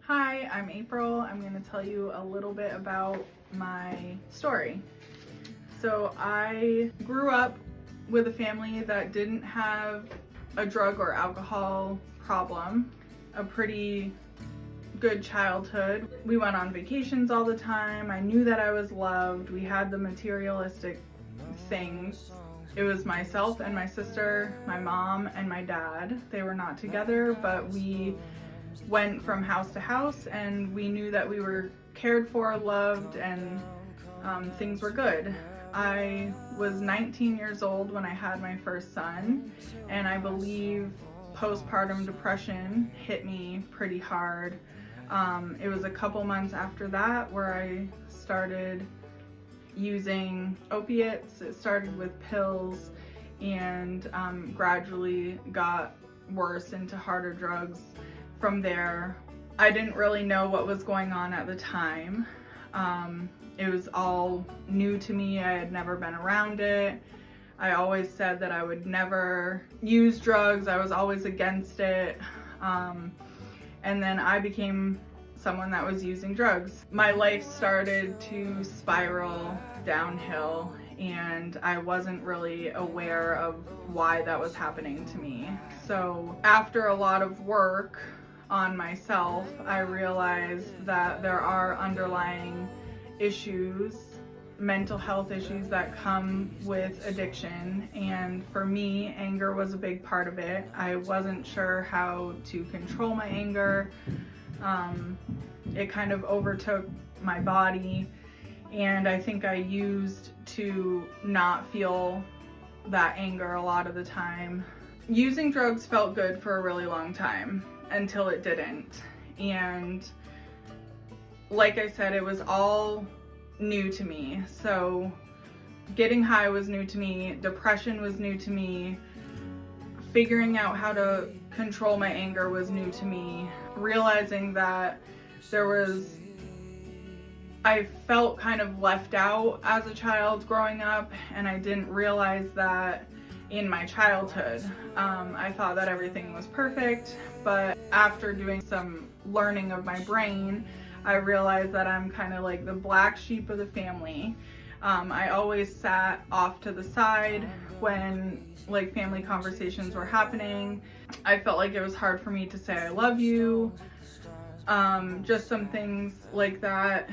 Hi, I'm April. I'm going to tell you a little bit about my story. So I grew up with a family that didn't have a drug or alcohol problem, a pretty good childhood. We went on vacations all the time. I knew that I was loved. We had the materialistic things. It was myself and my sister, my mom and my dad. They were not together, but we went from house to house and we knew that we were cared for, loved, and things were good. I was 19 years old when I had my first son, and I believe postpartum depression hit me pretty hard. It was a couple months after that where I started using opiates. It started with pills and gradually got worse into harder drugs. From there, I didn't really know what was going on at the time. It was all new to me. I had never been around it. I always said that I would never use drugs. I was always against it. And then I became someone that was using drugs. My life started to spiral downhill, and I wasn't really aware of why that was happening to me. So after a lot of work on myself, I realized that there are underlying issues, mental health issues that come with addiction, and for me, anger was a big part of it. I wasn't sure how to control my anger. It kind of overtook my body, and I think I used to not feel that anger a lot of the time. Using drugs felt good for a really long time until it didn't. And like I said, it was all new to me. So getting high was new to me, depression was new to me, figuring out how to control my anger was new to me, realizing that I felt kind of left out as a child growing up, and I didn't realize that in my childhood. I thought that everything was perfect, but after doing some learning of my brain, I realized that I'm kind of like the black sheep of the family. I always sat off to the side when like family conversations were happening. I felt like it was hard for me to say I love you, just some things like that.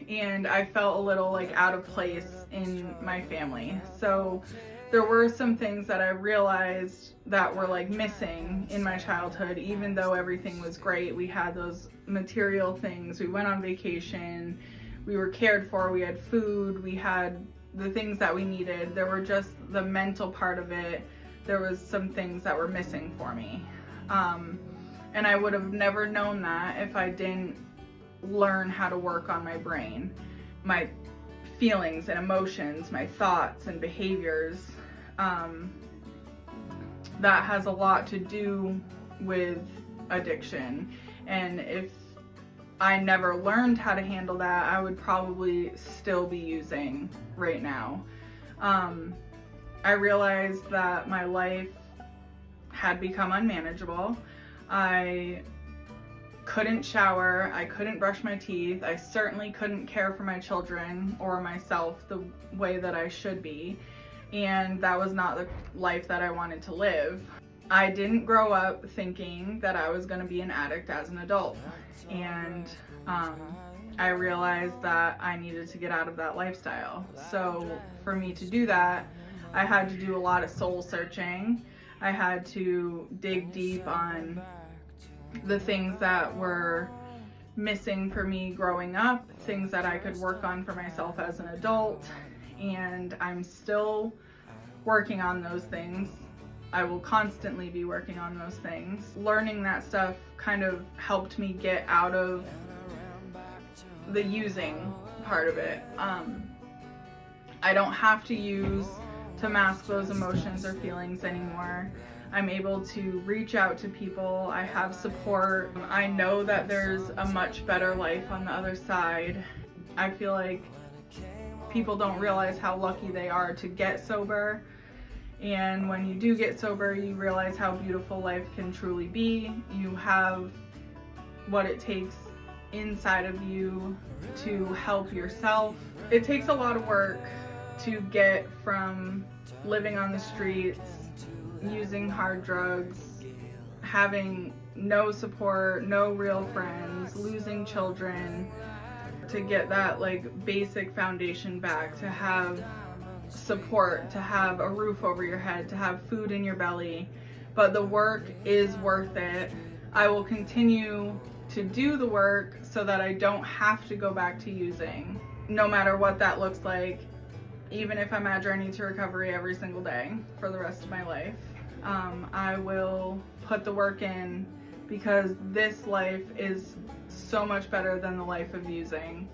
And I felt a little like out of place in my family. So there were some things that I realized that were like missing in my childhood, even though everything was great. We had those material things. We went on vacation. We were cared for. We had food. We had the things that we needed. There were just the mental part of it. There was some things that were missing for me. And I would have never known that if I didn't learn how to work on my brain, my feelings and emotions, my thoughts and behaviors. That has a lot to do with addiction. And if I never learned how to handle that, I would probably still be using right now. I realized that my life had become unmanageable. I couldn't shower, I couldn't brush my teeth, I certainly couldn't care for my children or myself the way that I should be, and that was not the life that I wanted to live. I didn't grow up thinking that I was going to be an addict as an adult, and I realized that I needed to get out of that lifestyle. So for me to do that, I had to do a lot of soul searching. I had to dig deep on the things that were missing for me growing up, things that I could work on for myself as an adult, and I'm still working on those things. I will constantly be working on those things. Learning that stuff kind of helped me get out of the using part of it. I don't have to use to mask those emotions or feelings anymore. I'm able to reach out to people. I have support. I know that there's a much better life on the other side. I feel like people don't realize how lucky they are to get sober. And when you do get sober, you realize how beautiful life can truly be. You have what it takes inside of you to help yourself. It takes a lot of work to get from living on the streets, using hard drugs, having no support, no real friends, losing children, to get that like basic foundation back, to have support, to have a roof over your head, to have food in your belly. But the work is worth it. I will continue to do the work so that I don't have to go back to using, no matter what that looks like, even if I'm at Journey to Recovery every single day for the rest of my life. I will put the work in because this life is so much better than the life of using.